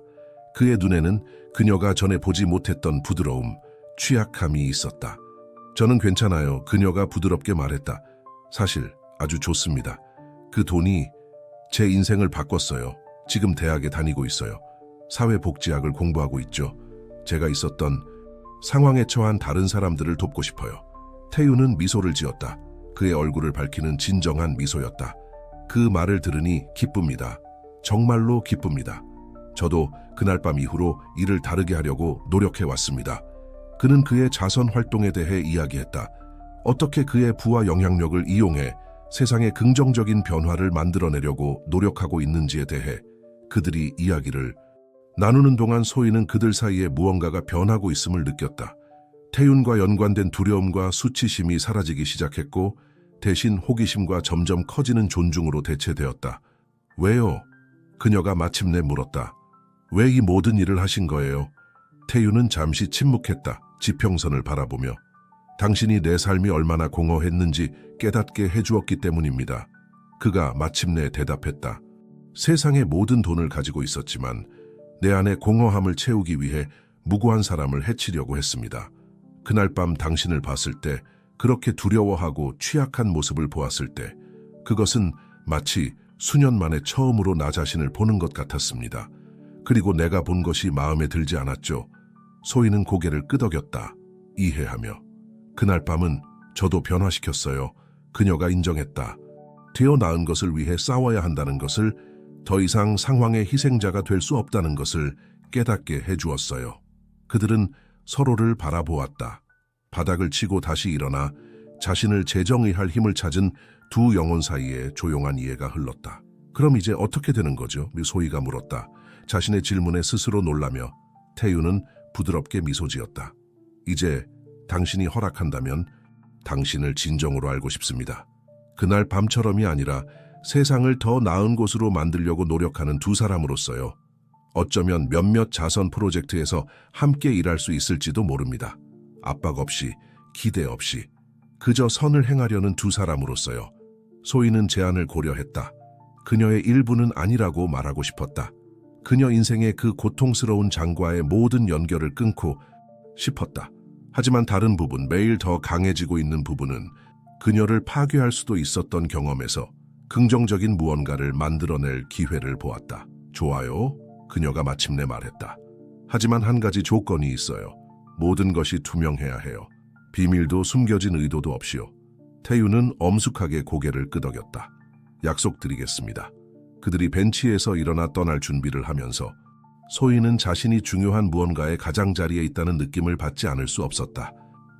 그의 눈에는 그녀가 전에 보지 못했던 부드러움, 취약함이 있었다. 저는 괜찮아요. 그녀가 부드럽게 말했다. 사실 아주 좋습니다. 그 돈이 제 인생을 바꿨어요. 지금 대학에 다니고 있어요. 사회복지학을 공부하고 있죠. 제가 있었던 상황에 처한 다른 사람들을 돕고 싶어요. 태윤은 미소를 지었다. 그의 얼굴을 밝히는 진정한 미소였다. 그 말을 들으니 기쁩니다. 정말로 기쁩니다. 저도 그날 밤 이후로 일을 다르게 하려고 노력해왔습니다. 그는 그의 자선 활동에 대해 이야기했다. 어떻게 그의 부와 영향력을 이용해 세상에 긍정적인 변화를 만들어내려고 노력하고 있는지에 대해 그들이 이야기를 나누는 동안 소희는 그들 사이에 무언가가 변하고 있음을 느꼈다. 태윤과 연관된 두려움과 수치심이 사라지기 시작했고 대신 호기심과 점점 커지는 존중으로 대체되었다. 왜요? 그녀가 마침내 물었다. 왜 이 모든 일을 하신 거예요? 태윤은 잠시 침묵했다. 지평선을 바라보며 당신이 내 삶이 얼마나 공허했는지 깨닫게 해주었기 때문입니다. 그가 마침내 대답했다. 세상의 모든 돈을 가지고 있었지만 내 안의 공허함을 채우기 위해 무고한 사람을 해치려고 했습니다. 그날 밤 당신을 봤을 때 그렇게 두려워하고 취약한 모습을 보았을 때 그것은 마치 수년 만에 처음으로 나 자신을 보는 것 같았습니다. 그리고 내가 본 것이 마음에 들지 않았죠. 소희는 고개를 끄덕였다. 이해하며. 그날 밤은 저도 변화시켰어요. 그녀가 인정했다. 되어 나은 것을 위해 싸워야 한다는 것을, 더 이상 상황의 희생자가 될 수 없다는 것을 깨닫게 해주었어요. 그들은 서로를 바라보았다. 바닥을 치고 다시 일어나 자신을 재정의할 힘을 찾은 두 영혼 사이에 조용한 이해가 흘렀다. 그럼 이제 어떻게 되는 거죠? 소희가 물었다. 자신의 질문에 스스로 놀라며 태유는 부드럽게 미소 지었다. 이제 당신이 허락한다면 당신을 진정으로 알고 싶습니다. 그날 밤처럼이 아니라 세상을 더 나은 곳으로 만들려고 노력하는 두 사람으로서요. 어쩌면 몇몇 자선 프로젝트에서 함께 일할 수 있을지도 모릅니다. 압박 없이, 기대 없이, 그저 선을 행하려는 두 사람으로서요. 소희는 제안을 고려했다. 그녀의 일부는 아니라고 말하고 싶었다. 그녀 인생의 그 고통스러운 장과의 모든 연결을 끊고 싶었다. 하지만 다른 부분, 매일 더 강해지고 있는 부분은 그녀를 파괴할 수도 있었던 경험에서 긍정적인 무언가를 만들어낼 기회를 보았다. 좋아요, 그녀가 마침내 말했다. 하지만 한 가지 조건이 있어요. 모든 것이 투명해야 해요. 비밀도 숨겨진 의도도 없이요. 태유는 엄숙하게 고개를 끄덕였다. 약속드리겠습니다. 그들이 벤치에서 일어나 떠날 준비를 하면서 소희는 자신이 중요한 무언가의 가장자리에 있다는 느낌을 받지 않을 수 없었다.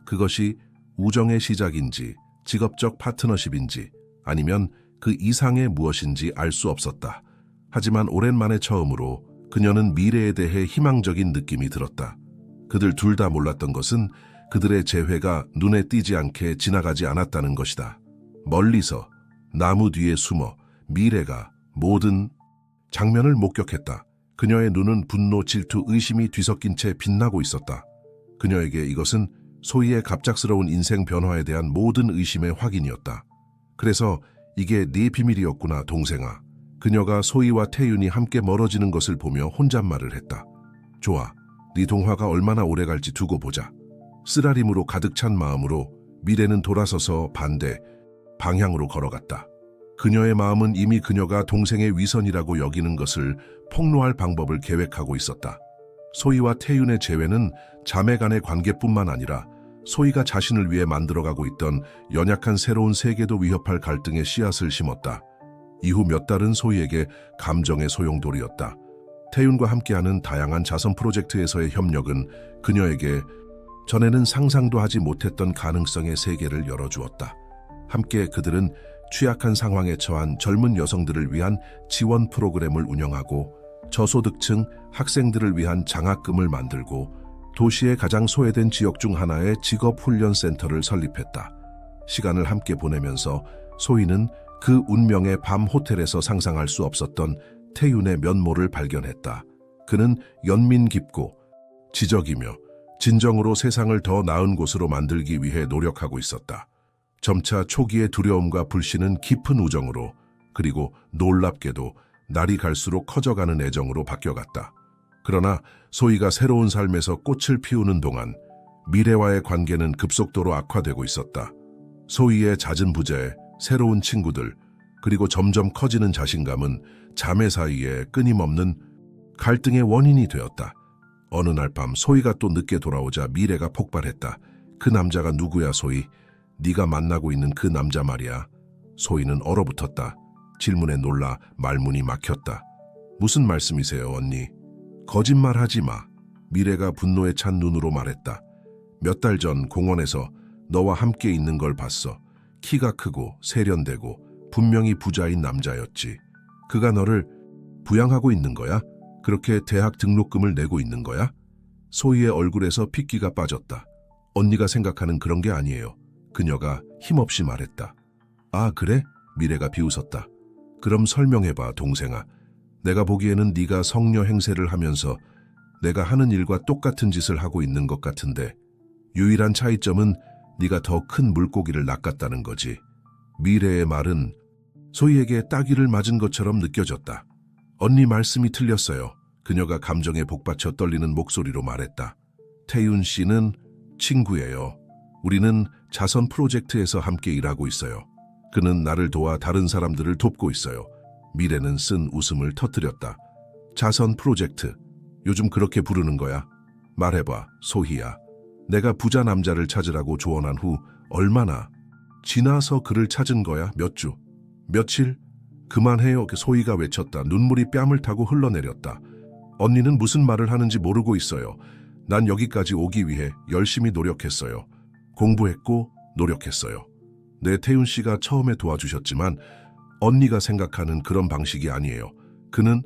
그것이 우정의 시작인지 직업적 파트너십인지 아니면 그 이상의 무엇인지 알 수 없었다. 하지만 오랜만에 처음으로 그녀는 미래에 대해 희망적인 느낌이 들었다. 그들 둘 다 몰랐던 것은 그들의 재회가 눈에 띄지 않게 지나가지 않았다는 것이다. 멀리서 나무 뒤에 숨어 미래가 모든 장면을 목격했다. 그녀의 눈은 분노, 질투, 의심이 뒤섞인 채 빛나고 있었다. 그녀에게 이것은 소희의 갑작스러운 인생 변화에 대한 모든 의심의 확인이었다. 그래서 이게 네 비밀이었구나, 동생아. 그녀가 소희와 태윤이 함께 멀어지는 것을 보며 혼잣말을 했다. 좋아, 네 동화가 얼마나 오래 갈지 두고 보자. 쓰라림으로 가득 찬 마음으로 미래는 돌아서서 반대 방향으로 걸어갔다. 그녀의 마음은 이미 그녀가 동생의 위선이라고 여기는 것을 폭로할 방법을 계획하고 있었다. 소희와 태윤의 재회는 자매 간의 관계뿐만 아니라 소희가 자신을 위해 만들어가고 있던 연약한 새로운 세계도 위협할 갈등의 씨앗을 심었다. 이후 몇 달은 소희에게 감정의 소용돌이였다. 태윤과 함께하는 다양한 자선 프로젝트에서의 협력은 그녀에게 전에는 상상도 하지 못했던 가능성의 세계를 열어주었다. 함께 그들은 취약한 상황에 처한 젊은 여성들을 위한 지원 프로그램을 운영하고 저소득층 학생들을 위한 장학금을 만들고 도시의 가장 소외된 지역 중 하나의 직업훈련센터를 설립했다. 시간을 함께 보내면서 소희는 그 운명의 밤 호텔에서 상상할 수 없었던 태윤의 면모를 발견했다. 그는 연민 깊고 지적이며 진정으로 세상을 더 나은 곳으로 만들기 위해 노력하고 있었다. 점차 초기의 두려움과 불신은 깊은 우정으로, 그리고 놀랍게도 날이 갈수록 커져가는 애정으로 바뀌어갔다. 그러나 소희가 새로운 삶에서 꽃을 피우는 동안 미래와의 관계는 급속도로 악화되고 있었다. 소희의 잦은 부재, 새로운 친구들, 그리고 점점 커지는 자신감은 자매 사이에 끊임없는 갈등의 원인이 되었다. 어느 날 밤 소희가 또 늦게 돌아오자 미래가 폭발했다. 그 남자가 누구야, 소희? 네가 만나고 있는 그 남자 말이야. 소희는 얼어붙었다. 질문에 놀라 말문이 막혔다. 무슨 말씀이세요, 언니? 거짓말하지 마. 미래가 분노에 찬 눈으로 말했다. 몇 달 전 공원에서 너와 함께 있는 걸 봤어. 키가 크고 세련되고 분명히 부자인 남자였지. 그가 너를 부양하고 있는 거야? 그렇게 대학 등록금을 내고 있는 거야? 소희의 얼굴에서 핏기가 빠졌다. 언니가 생각하는 그런 게 아니에요. 그녀가 힘없이 말했다. 아, 그래? 미래가 비웃었다. 그럼 설명해봐, 동생아. 내가 보기에는 네가 성녀 행세를 하면서 내가 하는 일과 똑같은 짓을 하고 있는 것 같은데 유일한 차이점은 네가 더 큰 물고기를 낚았다는 거지. 미래의 말은 소희에게 따귀를 맞은 것처럼 느껴졌다. 언니 말씀이 틀렸어요. 그녀가 감정에 복받쳐 떨리는 목소리로 말했다. 태윤 씨는 친구예요. 우리는 자선 프로젝트에서 함께 일하고 있어요. 그는 나를 도와 다른 사람들을 돕고 있어요. 미래는 쓴 웃음을 터뜨렸다. 자선 프로젝트, 요즘 그렇게 부르는 거야? 말해봐, 소희야. 내가 부자 남자를 찾으라고 조언한 후 얼마나 지나서 그를 찾은 거야? 몇 주? 며칠? 그만해요. 소희가 외쳤다. 눈물이 뺨을 타고 흘러내렸다. 언니는 무슨 말을 하는지 모르고 있어요. 난 여기까지 오기 위해 열심히 노력했어요. 공부했고 노력했어요. 네, 태윤 씨가 처음에 도와주셨지만 언니가 생각하는 그런 방식이 아니에요. 그는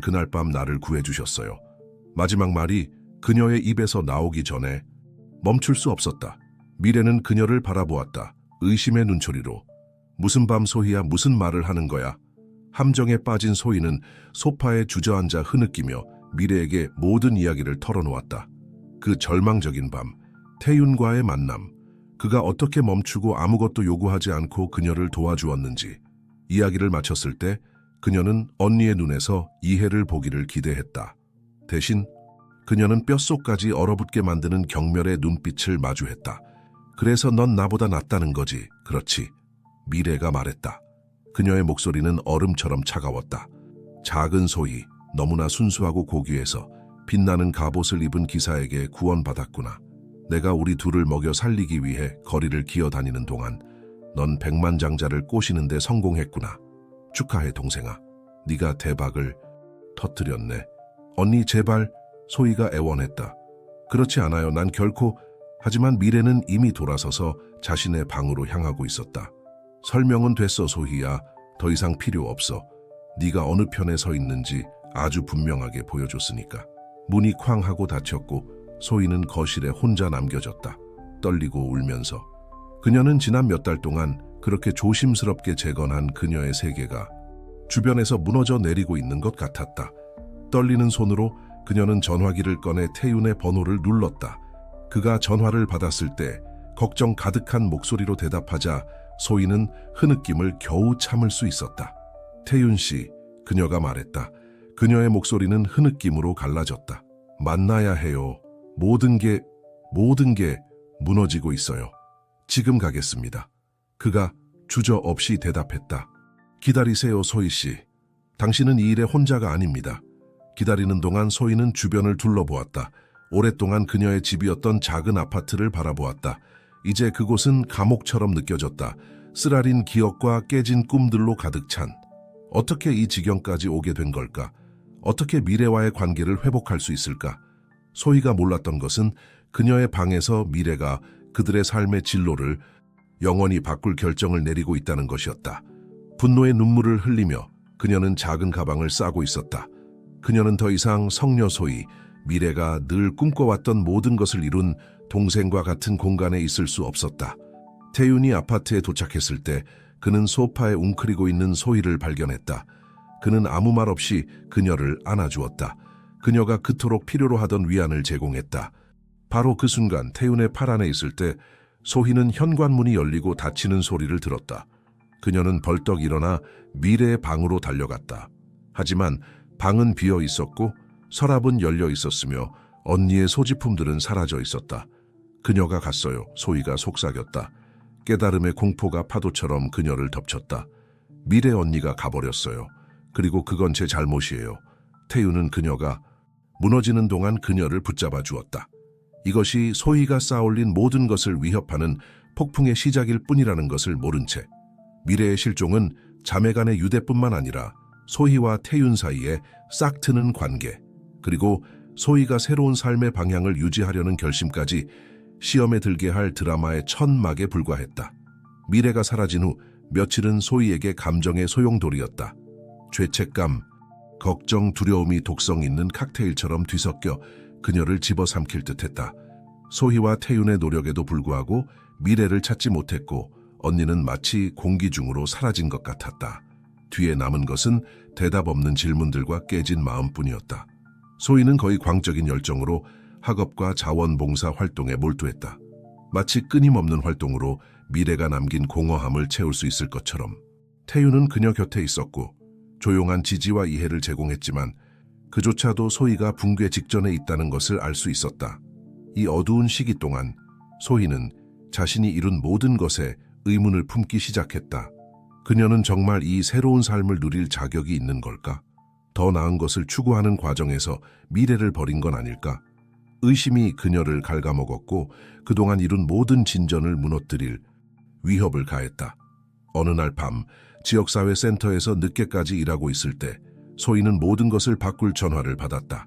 그날 밤 나를 구해주셨어요. 마지막 말이 그녀의 입에서 나오기 전에 멈출 수 없었다. 미래는 그녀를 바라보았다. 의심의 눈초리로. 무슨 밤 소희야, 무슨 말을 하는 거야? 함정에 빠진 소희는 소파에 주저앉아 흐느끼며 미래에게 모든 이야기를 털어놓았다. 그 절망적인 밤, 태윤과의 만남, 그가 어떻게 멈추고 아무것도 요구하지 않고 그녀를 도와주었는지. 이야기를 마쳤을 때 그녀는 언니의 눈에서 이해를 보기를 기대했다. 대신 그녀는 뼛속까지 얼어붙게 만드는 경멸의 눈빛을 마주했다. 그래서 넌 나보다 낫다는 거지. 그렇지. 미래가 말했다. 그녀의 목소리는 얼음처럼 차가웠다. 작은 소희, 너무나 순수하고 고귀해서 빛나는 갑옷을 입은 기사에게 구원받았구나. 내가 우리 둘을 먹여 살리기 위해 거리를 기어다니는 동안 넌 백만장자를 꼬시는데 성공했구나. 축하해, 동생아. 네가 대박을 터뜨렸네. 언니, 제발. 소희가 애원했다. 그렇지 않아요. 난 결코. 하지만 미래는 이미 돌아서서 자신의 방으로 향하고 있었다. 설명은 됐어, 소희야. 더 이상 필요 없어. 네가 어느 편에 서 있는지 아주 분명하게 보여줬으니까. 문이 쾅 하고 닫혔고 소희는 거실에 혼자 남겨졌다. 떨리고 울면서. 그녀는 지난 몇 달 동안 그렇게 조심스럽게 재건한 그녀의 세계가 주변에서 무너져 내리고 있는 것 같았다. 떨리는 손으로 그녀는 전화기를 꺼내 태윤의 번호를 눌렀다. 그가 전화를 받았을 때 걱정 가득한 목소리로 대답하자 소희는 흐느낌을 겨우 참을 수 있었다. 태윤 씨, 그녀가 말했다. 그녀의 목소리는 흐느낌으로 갈라졌다. 만나야 해요. 모든 게 무너지고 있어요. 지금 가겠습니다. 그가 주저없이 대답했다. 기다리세요, 소희 씨. 당신은 이 일에 혼자가 아닙니다. 기다리는 동안 소희는 주변을 둘러보았다. 오랫동안 그녀의 집이었던 작은 아파트를 바라보았다. 이제 그곳은 감옥처럼 느껴졌다. 쓰라린 기억과 깨진 꿈들로 가득 찬. 어떻게 이 지경까지 오게 된 걸까? 어떻게 미래와의 관계를 회복할 수 있을까? 소희가 몰랐던 것은 그녀의 방에서 미래가 그들의 삶의 진로를 영원히 바꿀 결정을 내리고 있다는 것이었다. 분노의 눈물을 흘리며 그녀는 작은 가방을 싸고 있었다. 그녀는 더 이상 성녀 소희, 미래가 늘 꿈꿔왔던 모든 것을 이룬 동생과 같은 공간에 있을 수 없었다. 태윤이 아파트에 도착했을 때 그는 소파에 웅크리고 있는 소희를 발견했다. 그는 아무 말 없이 그녀를 안아주었다. 그녀가 그토록 필요로 하던 위안을 제공했다. 바로 그 순간 태윤의 팔 안에 있을 때 소희는 현관문이 열리고 닫히는 소리를 들었다. 그녀는 벌떡 일어나 미래의 방으로 달려갔다. 하지만 방은 비어 있었고 서랍은 열려 있었으며 언니의 소지품들은 사라져 있었다. 그녀가 갔어요. 소희가 속삭였다. 깨달음의 공포가 파도처럼 그녀를 덮쳤다. 미래 언니가 가버렸어요. 그리고 그건 제 잘못이에요. 태윤은 그녀가 무너지는 동안 그녀를 붙잡아 주었다. 이것이 소희가 쌓아올린 모든 것을 위협하는 폭풍의 시작일 뿐이라는 것을 모른 채 미래의 실종은 자매 간의 유대뿐만 아니라 소희와 태윤 사이에 싹 트는 관계, 그리고 소희가 새로운 삶의 방향을 유지하려는 결심까지 시험에 들게 할 드라마의 첫 막에 불과했다. 미래가 사라진 후 며칠은 소희에게 감정의 소용돌이였다. 죄책감, 걱정, 두려움이 독성 있는 칵테일처럼 뒤섞여 그녀를 집어삼킬 듯했다. 소희와 태윤의 노력에도 불구하고 미래를 찾지 못했고 언니는 마치 공기 중으로 사라진 것 같았다. 뒤에 남은 것은 대답 없는 질문들과 깨진 마음뿐이었다. 소희는 거의 광적인 열정으로 학업과 자원봉사 활동에 몰두했다. 마치 끊임없는 활동으로 미래가 남긴 공허함을 채울 수 있을 것처럼. 태윤은 그녀 곁에 있었고 조용한 지지와 이해를 제공했지만 그조차도 소희가 붕괴 직전에 있다는 것을 알 수 있었다. 이 어두운 시기 동안 소희는 자신이 이룬 모든 것에 의문을 품기 시작했다. 그녀는 정말 이 새로운 삶을 누릴 자격이 있는 걸까? 더 나은 것을 추구하는 과정에서 미래를 버린 건 아닐까? 의심이 그녀를 갉아먹었고 그동안 이룬 모든 진전을 무너뜨릴 위협을 가했다. 어느 날 밤 지역사회 센터에서 늦게까지 일하고 있을 때 소희는 모든 것을 바꿀 전화를 받았다.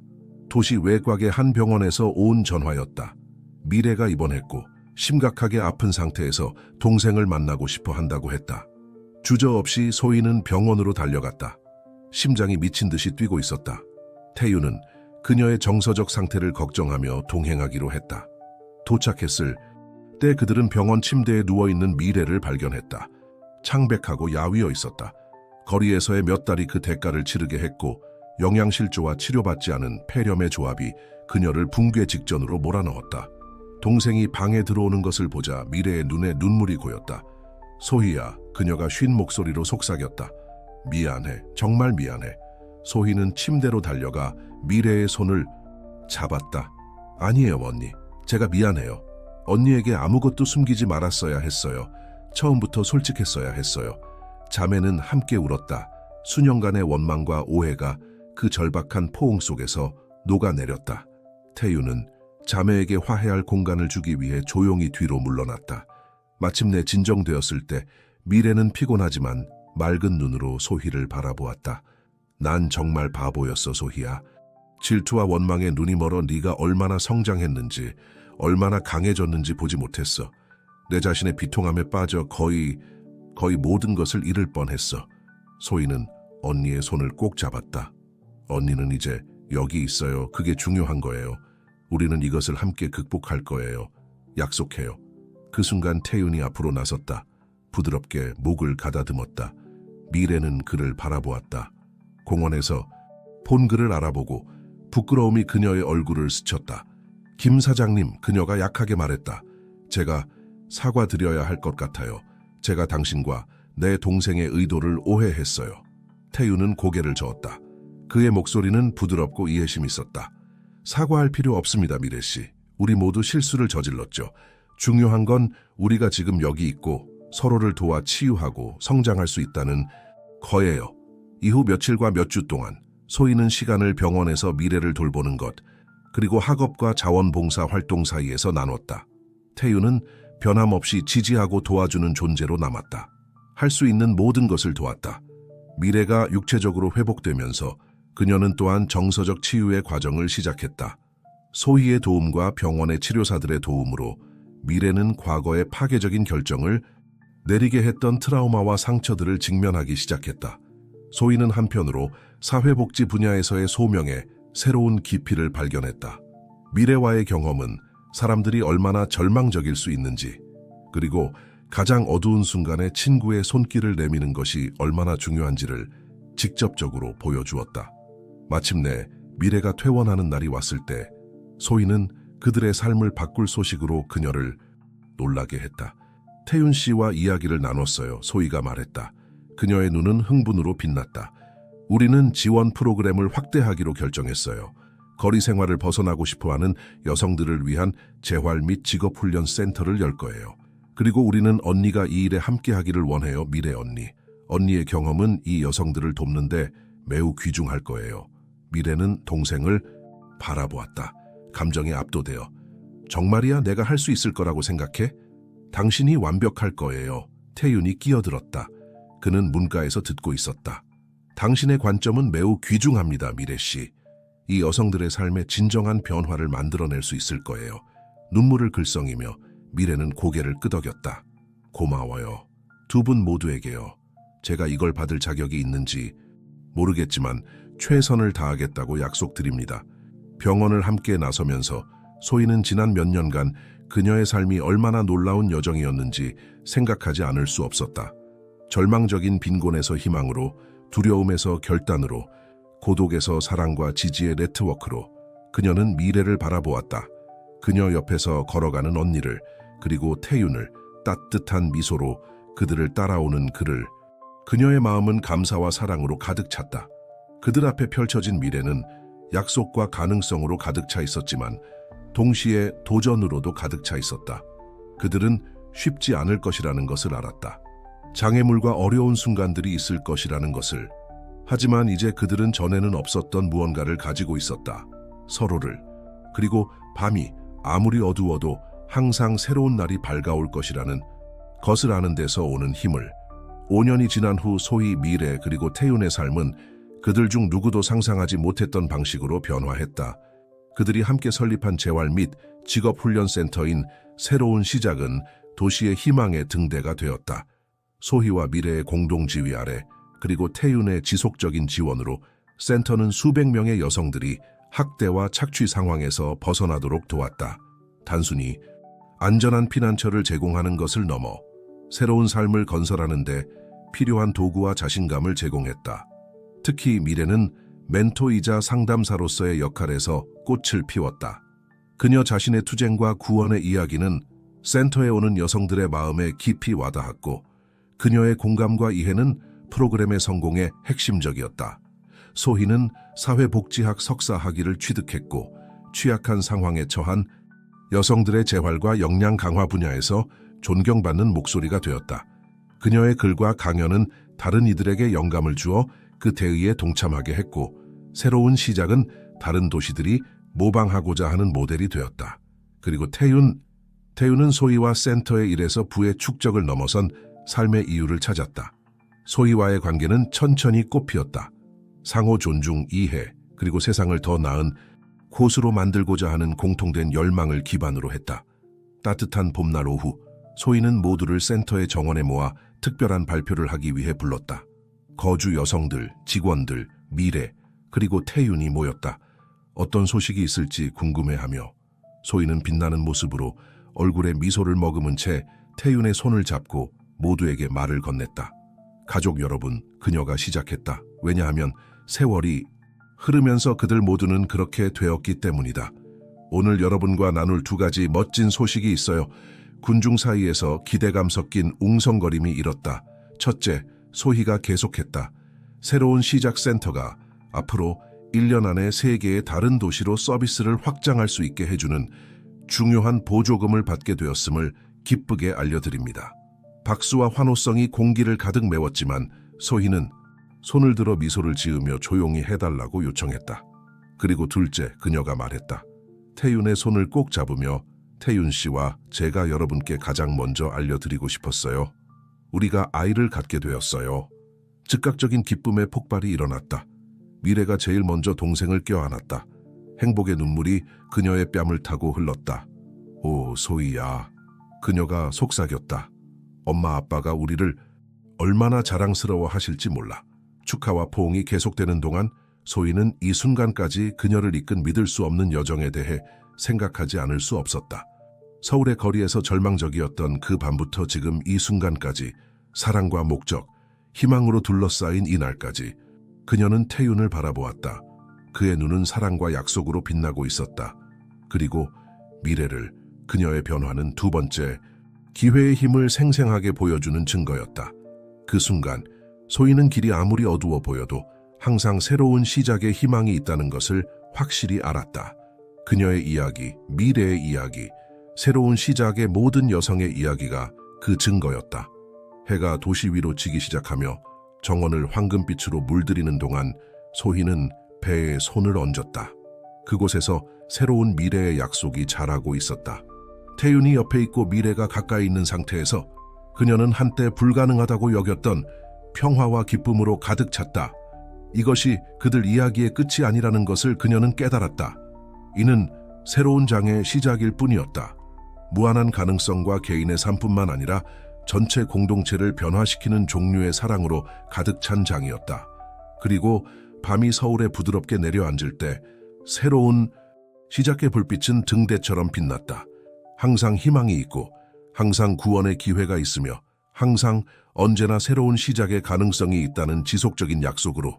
도시 외곽의 한 병원에서 온 전화였다. 미래가 입원했고 심각하게 아픈 상태에서 동생을 만나고 싶어 한다고 했다. 주저없이 소희는 병원으로 달려갔다. 심장이 미친 듯이 뛰고 있었다. 태유는 그녀의 정서적 상태를 걱정하며 동행하기로 했다. 도착했을 때 그들은 병원 침대에 누워있는 미래를 발견했다. 창백하고 야위어 있었다. 거리에서의 몇 달이 그 대가를 치르게 했고 영양실조와 치료받지 않은 폐렴의 조합이 그녀를 붕괴 직전으로 몰아넣었다. 동생이 방에 들어오는 것을 보자 미래의 눈에 눈물이 고였다. 소희야, 그녀가 쉰 목소리로 속삭였다. 미안해, 정말 미안해. 소희는 침대로 달려가 미래의 손을 잡았다. 아니에요, 언니. 제가 미안해요. 언니에게 아무것도 숨기지 말았어야 했어요. 처음부터 솔직했어야 했어요. 자매는 함께 울었다. 수년간의 원망과 오해가 그 절박한 포옹 속에서 녹아내렸다. 태유는 자매에게 화해할 공간을 주기 위해 조용히 뒤로 물러났다. 마침내 진정되었을 때 미래는 피곤하지만 맑은 눈으로 소희를 바라보았다. 난 정말 바보였어, 소희야. 질투와 원망에 눈이 멀어 네가 얼마나 성장했는지, 얼마나 강해졌는지 보지 못했어. 내 자신의 비통함에 빠져 거의 모든 것을 잃을 뻔했어. 소희는 언니의 손을 꼭 잡았다. 언니는 이제 여기 있어요. 그게 중요한 거예요. 우리는 이것을 함께 극복할 거예요. 약속해요. 그 순간 태윤이 앞으로 나섰다. 부드럽게 목을 가다듬었다. 미래는 그를 바라보았다. 공원에서 폰글을 알아보고 부끄러움이 그녀의 얼굴을 스쳤다. 김 사장님, 그녀가 약하게 말했다. 제가 사과드려야 할 것 같아요. 제가 당신과 내 동생의 의도를 오해했어요. 태윤은 고개를 저었다. 그의 목소리는 부드럽고 이해심 있었다. 사과할 필요 없습니다, 미래 씨. 우리 모두 실수를 저질렀죠. 중요한 건 우리가 지금 여기 있고 서로를 도와 치유하고 성장할 수 있다는 거예요. 이후 며칠과 몇 주 동안 소희는 시간을 병원에서 미래를 돌보는 것, 그리고 학업과 자원봉사 활동 사이에서 나눴다. 태유는 변함없이 지지하고 도와주는 존재로 남았다. 할 수 있는 모든 것을 도왔다. 미래가 육체적으로 회복되면서 그녀는 또한 정서적 치유의 과정을 시작했다. 소희의 도움과 병원의 치료사들의 도움으로 미래는 과거의 파괴적인 결정을 내리게 했던 트라우마와 상처들을 직면하기 시작했다. 소희는 한편으로 사회복지 분야에서의 소명에 새로운 깊이를 발견했다. 미래와의 경험은 사람들이 얼마나 절망적일 수 있는지, 그리고 가장 어두운 순간에 친구의 손길을 내미는 것이 얼마나 중요한지를 직접적으로 보여주었다. 마침내 미래가 퇴원하는 날이 왔을 때 소희는 그들의 삶을 바꿀 소식으로 그녀를 놀라게 했다. 태윤 씨와 이야기를 나눴어요. 소희가 말했다. 그녀의 눈은 흥분으로 빛났다. 우리는 지원 프로그램을 확대하기로 결정했어요. 거리 생활을 벗어나고 싶어하는 여성들을 위한 재활 및 직업훈련 센터를 열 거예요. 그리고 우리는 언니가 이 일에 함께하기를 원해요. 미래 언니. 언니의 경험은 이 여성들을 돕는데 매우 귀중할 거예요. 미래는 동생을 바라보았다. 감정에 압도되어. 정말이야, 내가 할 수 있을 거라고 생각해? 당신이 완벽할 거예요. 태윤이 끼어들었다. 그는 문가에서 듣고 있었다. 당신의 관점은 매우 귀중합니다, 미래 씨. 이 여성들의 삶에 진정한 변화를 만들어낼 수 있을 거예요. 눈물을 글썽이며 미래는 고개를 끄덕였다. 고마워요. 두 분 모두에게요. 제가 이걸 받을 자격이 있는지 모르겠지만 최선을 다하겠다고 약속드립니다. 병원을 함께 나서면서 소희는 지난 몇 년간 그녀의 삶이 얼마나 놀라운 여정이었는지 생각하지 않을 수 없었다. 절망적인 빈곤에서 희망으로, 두려움에서 결단으로, 고독에서 사랑과 지지의 네트워크로 그녀는 미래를 바라보았다. 그녀 옆에서 걸어가는 언니를, 그리고 태윤을 따뜻한 미소로 그들을 따라오는 그를. 그녀의 마음은 감사와 사랑으로 가득 찼다. 그들 앞에 펼쳐진 미래는 약속과 가능성으로 가득 차 있었지만 동시에 도전으로도 가득 차 있었다. 그들은 쉽지 않을 것이라는 것을 알았다. 장애물과 어려운 순간들이 있을 것이라는 것을. 하지만 이제 그들은 전에는 없었던 무언가를 가지고 있었다. 서로를. 그리고 밤이 아무리 어두워도 항상 새로운 날이 밝아올 것이라는 것을 아는 데서 오는 힘을. 5년이 지난 후 소희, 미래, 그리고 태윤의 삶은 그들 중 누구도 상상하지 못했던 방식으로 변화했다. 그들이 함께 설립한 재활 및 직업훈련센터인 새로운 시작은 도시의 희망의 등대가 되었다. 소희와 미래의 공동지휘 아래 그리고 태윤의 지속적인 지원으로 센터는 수백 명의 여성들이 학대와 착취 상황에서 벗어나도록 도왔다. 단순히 안전한 피난처를 제공하는 것을 넘어 새로운 삶을 건설하는 데 필요한 도구와 자신감을 제공했다. 특히 미래는 멘토이자 상담사로서의 역할에서 꽃을 피웠다. 그녀 자신의 투쟁과 구원의 이야기는 센터에 오는 여성들의 마음에 깊이 와닿았고 그녀의 공감과 이해는 프로그램의 성공에 핵심적이었다. 소희는 사회복지학 석사 학위를 취득했고 취약한 상황에 처한 여성들의 재활과 역량 강화 분야에서 존경받는 목소리가 되었다. 그녀의 글과 강연은 다른 이들에게 영감을 주어 그 대의에 동참하게 했고 새로운 시작은 다른 도시들이 모방하고자 하는 모델이 되었다. 그리고 태윤은 소희와 센터의 일에서 부의 축적을 넘어선 삶의 이유를 찾았다. 소희와의 관계는 천천히 꽃피었다. 상호 존중, 이해, 그리고 세상을 더 나은 곳으로 만들고자 하는 공통된 열망을 기반으로 했다. 따뜻한 봄날 오후, 소희는 모두를 센터의 정원에 모아 특별한 발표를 하기 위해 불렀다. 거주 여성들, 직원들, 미래, 그리고 태윤이 모였다. 어떤 소식이 있을지 궁금해하며 소희는 빛나는 모습으로 얼굴에 미소를 머금은 채 태윤의 손을 잡고 모두에게 말을 건넸다. 가족 여러분, 그녀가 시작했다. 왜냐하면 세월이 흐르면서 그들 모두는 그렇게 되었기 때문이다. 오늘 여러분과 나눌 두 가지 멋진 소식이 있어요. 군중 사이에서 기대감 섞인 웅성거림이 일었다. 첫째, 소희가 계속했다. 새로운 시작 센터가 앞으로 1년 안에 3개의 다른 도시로 서비스를 확장할 수 있게 해주는 중요한 보조금을 받게 되었음을 기쁘게 알려드립니다. 박수와 환호성이 공기를 가득 메웠지만 소희는 손을 들어 미소를 지으며 조용히 해달라고 요청했다. 그리고 둘째, 그녀가 말했다. 태윤의 손을 꼭 잡으며 태윤 씨와 제가 여러분께 가장 먼저 알려드리고 싶었어요. 우리가 아이를 갖게 되었어요. 즉각적인 기쁨의 폭발이 일어났다. 미래가 제일 먼저 동생을 껴안았다. 행복의 눈물이 그녀의 뺨을 타고 흘렀다. 오, 소희야. 그녀가 속삭였다. 엄마 아빠가 우리를 얼마나 자랑스러워 하실지 몰라. 축하와 포옹이 계속되는 동안 소희는 이 순간까지 그녀를 이끈 믿을 수 없는 여정에 대해 생각하지 않을 수 없었다. 서울의 거리에서 절망적이었던 그 밤부터 지금 이 순간까지 사랑과 목적, 희망으로 둘러싸인 이날까지 그녀는 태윤을 바라보았다. 그의 눈은 사랑과 약속으로 빛나고 있었다. 그리고 미래를, 그녀의 변화는 두 번째, 기회의 힘을 생생하게 보여주는 증거였다. 그 순간 소희는 길이 아무리 어두워 보여도 항상 새로운 시작의 희망이 있다는 것을 확실히 알았다. 그녀의 이야기, 미래의 이야기, 새로운 시작의 모든 여성의 이야기가 그 증거였다. 해가 도시 위로 지기 시작하며 정원을 황금빛으로 물들이는 동안 소희는 배에 손을 얹었다. 그곳에서 새로운 미래의 약속이 자라고 있었다. 태윤이 옆에 있고 미래가 가까이 있는 상태에서 그녀는 한때 불가능하다고 여겼던 평화와 기쁨으로 가득 찼다. 이것이 그들 이야기의 끝이 아니라는 것을 그녀는 깨달았다. 이는 새로운 장의 시작일 뿐이었다. 무한한 가능성과 개인의 삶뿐만 아니라 전체 공동체를 변화시키는 종류의 사랑으로 가득 찬 장이었다. 그리고 밤이 서울에 부드럽게 내려앉을 때 새로운 시작의 불빛은 등대처럼 빛났다. 항상 희망이 있고 항상 구원의 기회가 있으며 항상 언제나 새로운 시작의 가능성이 있다는 지속적인 약속으로